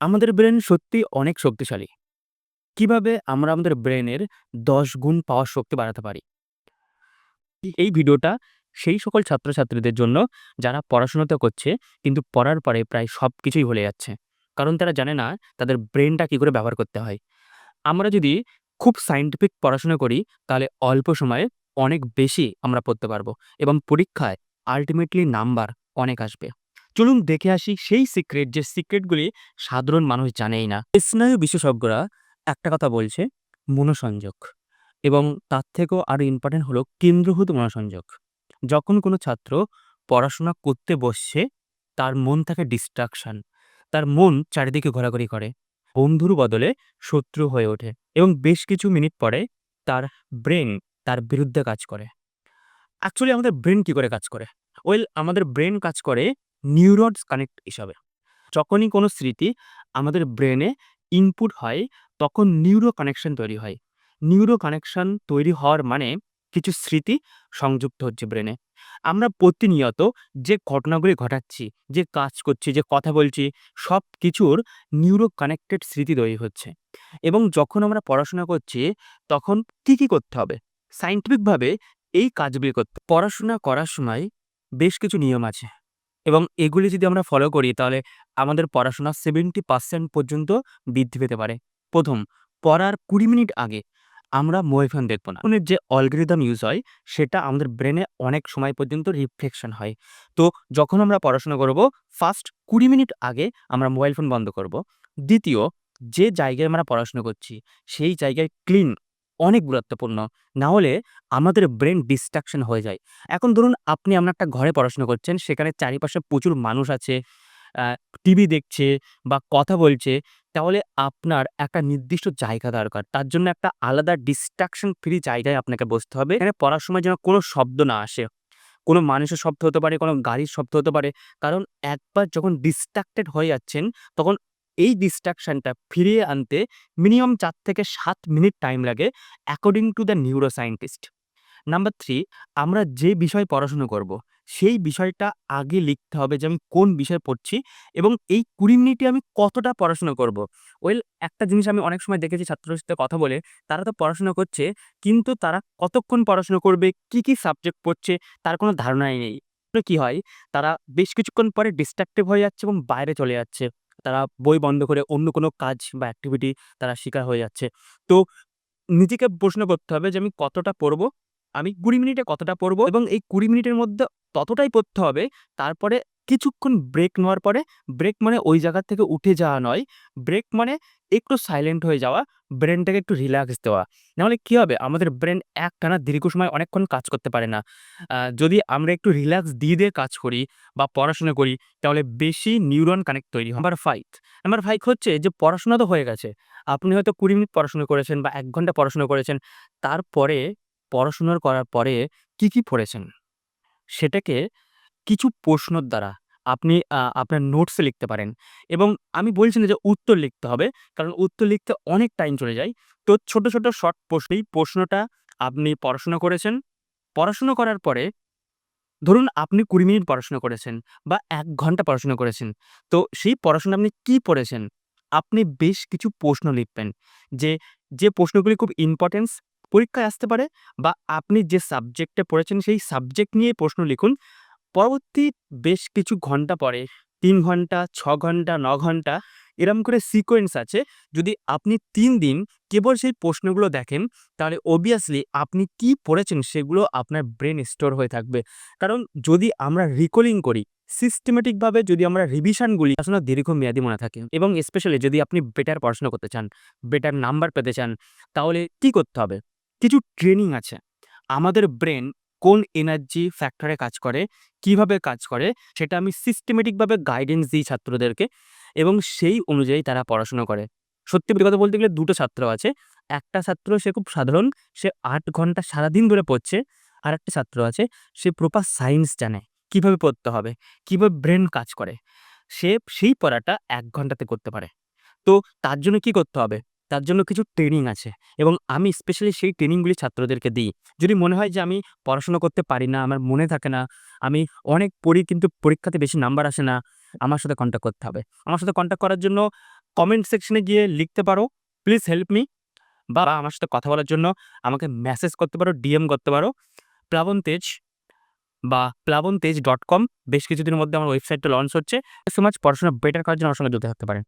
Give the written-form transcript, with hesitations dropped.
আমাদের ব্রেন সত্যিই অনেক শক্তিশালী। কিভাবে আমরা আমাদের ব্রেনের ১০ গুণ পাওয়ার শক্তি বাড়াতে পারি? এই ভিডিওটা সেই সকল ছাত্রছাত্রীদের জন্য যারা পড়াশোনা তো করছে কিন্তু পড়ার পরে প্রায় সবকিছুই ভুলে যাচ্ছে। কারণ তারা জানে না তাদের ব্রেনটা কি করে ব্যবহার করতে হয়। আমরা যদি খুব সায়েন্টিফিক পড়াশোনা করি তাহলে অল্প সময়ে অনেক বেশি আমরা পড়তে পারবো এবং পরীক্ষায় আল্টিমেটলি নাম্বার অনেক আসবে। চলুন দেখে আসি সেই সিক্রেট যে সিক্রেটগুলি সাধারণ মানুষ জানেই না। স্নায়ু বিশেষজ্ঞরা একটা কথা বলছে, মনোসংযোগ, এবং তার থেকেও আরো ইম্পর্টেন্ট হলো কেন্দ্রীভূত মনোসংযোগ। যখন কোনো ছাত্র পড়াশোনা করতে বসছে তার মন থাকে ডিস্ট্রাকশন, তার মন চারিদিকে ঘোরাঘুরি করে, বন্ধুর বদলে শত্রু হয়ে ওঠে এবং বেশ কিছু মিনিট পরে তার ব্রেন তার বিরুদ্ধে কাজ করে। অ্যাকচুয়ালি আমাদের ব্রেন কি করে কাজ করে? আমাদের ব্রেন কাজ করে নিউরনস কানেক্ট হিসাবে। যখনই কোনো স্মৃতি আমাদের ব্রেনে ইনপুট হয়, তখন নিউরো কানেকশন তৈরি হয়। নিউরো কানেকশন তৈরি হওয়ার মানে কিছু স্মৃতি সংযুক্ত হচ্ছে ব্রেনে। আমরা প্রতিনিয়ত যে ঘটনাগুলি ঘটাচ্ছি, যে কাজ করছি, যে কথা বলছি, সব কিছুর নিউরো কানেক্টেড স্মৃতি তৈরি হচ্ছে। এবং যখন আমরা পড়াশোনা করছি, তখন কি করতে হবে? সায়েন্টিফিকভাবে এই কাজগুলি করতে পড়াশোনা করার সময় বেশ কিছু নিয়ম আছে এবং এগুলি যদি আমরা ফলো করি তাহলে আমাদের পড়াশোনা 70% পর্যন্ত বৃদ্ধি পেতে পারে। ১ম, পড়ার ২০ মিনিট আগে আমরা মোবাইল ফোন দেখব না। ফোনের যে অ্যালগরিদম ইউজ হয় সেটা আমাদের ব্রেনে অনেক সময় পর্যন্ত রিফ্লেকশন হয়। তো যখন আমরা পড়াশোনা করব, ফার্স্ট ২০ মিনিট আগে আমরা মোবাইল ফোন বন্ধ করব। দ্বিতীয়, যে জায়গায় আমরা পড়াশোনা করছি সেই জায়গায় ক্লিন অনেক গুরুত্বপূর্ণ। না হলে আমাদের ব্রেন ডিস্ট্রাকশন হয়ে যায়। এখন ধরুন আপনি এমন একটা ঘরে পড়াশোনা করছেন, সেখানে চারিপাশে প্রচুর মানুষ আছে, আ টিভি দেখছে বা কথা বলছে, তাহলে আপনার একটা নির্দিষ্ট জায়গা দরকার। তার জন্য একটা আলাদা ডিস্ট্রাকশন ফ্রি জায়গায় আপনাকে বসতে হবে। এখানে পড়ার সময় যেন কোনো শব্দ না আসে। কোনো মানুষের শব্দ হতে পারে, কোনো গাড়ির শব্দ হতে পারে। কারণ একবার যখন ডিস্ট্রাক্টেড হয়ে যাচ্ছেন, তখন এই ডিস্ট্রাকশনটা ফিরিয়ে আনতে মিনিমাম ৪ থেকে ৭ মিনিট টাইম লাগে according to the neuro scientist. Number ৩, আমরা যে বিষয়ে পড়াশোনা করব, সেই বিষয়টা আগে লিখতে হবে যে আমি কোন বিষয় পড়ছি এবং এই ২০ মিনিটে আমি কতটা পড়াশোনা করব। একটা জিনিস আমি অনেক সময় দেখেছি ছাত্রদের সাথে কথা বলে, তারা তো পড়াশোনা করছে, কিন্তু তারা কতক্ষণ পড়াশোনা করবে, কি সাবজেক্ট পড়ছে তার কোনো ধারণাই নেই। তো কি হয়, তারা বেশ কিছুক্ষণ পরে ডিস্ট্রাক্টিভ হয়ে যাচ্ছে এবং বাইরে চলে যাচ্ছে। তারা বই বন্ধ করে অন্য কোনো কাজ বা অ্যাক্টিভিটি তারা শিকার হয়ে যাচ্ছে। তো নিজেকে প্রশ্ন করতে হবে যে আমি কতটা পড়বো? আমি ২০ মিনিটে কতটা পড়বো এবং এই ২০ মিনিটের মধ্যে ততটাই পড়তে হবে। তারপরে কিছুক্ষণ ব্রেক নেওয়ার পরে, ব্রেক মানে ওই জায়গা থেকে উঠে যাওয়া নয়। ব্রেক মানে একটু সাইলেন্ট হয়ে যাওয়া, ব্রেনটাকে একটু রিল্যাক্স দেওয়া। নাহলে কি হবে? আমাদের ব্রেন একটানা দীর্ঘ সময় অনেকক্ষণ কাজ করতে পারে না। যদি আমরা একটু রিল্যাক্স দিয়ে কাজ করি বা পড়াশোনা করি, তাহলে বেশি নিউরন কানেক্ট তৈরি হয়। নাম্বার ৫ হচ্ছে যে পড়াশোনা তো হয়ে গেছে। আপনি হয়তো ২০ মিনিট পড়াশোনা করেছেন বা ১ ঘন্টা পড়াশোনা করেছেন। তারপরে পড়াশোনার করার পরে কি পড়েছেন? সেটাকে কিছু প্রশ্নর দ্বারা আপনি আপনার নোটসে লিখতে পারেন এবং আমি বলছি না যে উত্তর লিখতে হবে। কারণ উত্তর লিখতে অনেক টাইম চলে যায়। তো ছোট শর্ট প্রশ্নেই প্রশ্নটা আপনি পড়াশোনা করেছেন। পড়াশোনা করার পরে ধরুন আপনি ২০ মিনিট পড়াশোনা করেছেন বা ১ ঘন্টা পড়াশোনা করেছেন। তো সেই পড়াশোনা আপনি কি পড়েছেন? আপনি বেশ কিছু প্রশ্ন লিখবেন। যে, যে প্রশ্নগুলি খুব ইম্পোর্টেন্স পরীক্ষায় আসতে পারে বা আপনি যে সাবজেক্টে পড়েছেন সেই সাবজেক্ট নিয়ে প্রশ্ন লিখুন। পরবর্তী বেশ কিছু ঘন্টা পরে ৩ ঘন্টা, ৬ ঘন্টা, ৯ ঘন্টা এরম করে সিকোয়েন্স আছে। যদি আপনি ৩ দিন কেবল সেই প্রশ্নগুলো দেখেন, তাহলে obviously আপনি কি পড়েছেন সেগুলো আপনার ব্রেন স্টোর হয়ে থাকবে। কারণ যদি আমরা রিকলিং করি, সিস্টেমেটিক ভাবে যদি আমরা রিভিশনগুলি আসলে দীর্ঘমেয়াদী মনে থাকে এবং স্পেশালি যদি আপনি বেটার পড়াশোনা করতে চান, বেটার নাম্বার পেতে চান, তাহলে কি করতে হবে? কিছু ট্রেনিং আছে। আমাদের ব্রেন কোন এনার্জি ফ্যাক্টরে কাজ করে, কিভাবে কাজ করে সেটা আমি সিস্টেমেটিকভাবে গাইডেন্স দিই ছাত্রদেরকে এবং সেই অনুযায়ী তারা পড়াশোনা করে। সত্যি কথা বলতে গেলে ২ টো ছাত্র আছে। একটা ছাত্র সে খুব সাধারণ, সে ৮ ঘন্টা সারাদিন ধরে পড়ছে। আরেকটা ছাত্র আছে, সে প্রপার সায়েন্স জানে। কিভাবে পড়তে হবে, কিভাবে ব্রেন কাজ করে। সে সেই পড়াটা ১ ঘন্টাতে করতে পারে। তো তার জন্য কি করতে হবে? তার জন্য কিছু ট্রেনিং আছে এবং আমি স্পেশালি সেই ট্রেনিংগুলি ছাত্রদেরকে দিই। যদি মনে হয় যে আমি পড়াশোনা করতে পারি না, আমার মনে থাকে না, আমি অনেক পড়ি কিন্তু পরীক্ষাতে বেশি নাম্বার আসে না, আমার সাথে কনট্যাক্ট করতে হবে। আমার সাথে কনট্যাক্ট করার জন্য কমেন্ট সেকশনে গিয়ে লিখতে পারো, প্লিজ হেল্প মি, বা আমার সাথে কথা বলার জন্য আমাকে মেসেজ করতে পারো, ডিএম করতে পারো। প্লাবন তেজ বা প্লাবনতেজ.com বেশ কিছুদিনের মধ্যে আমার ওয়েবসাইটটা লঞ্চ হচ্ছে। সো মাচ, পড়াশোনা বেটার করার জন্য আমার সঙ্গে যুক্ত থাকতে পারেন।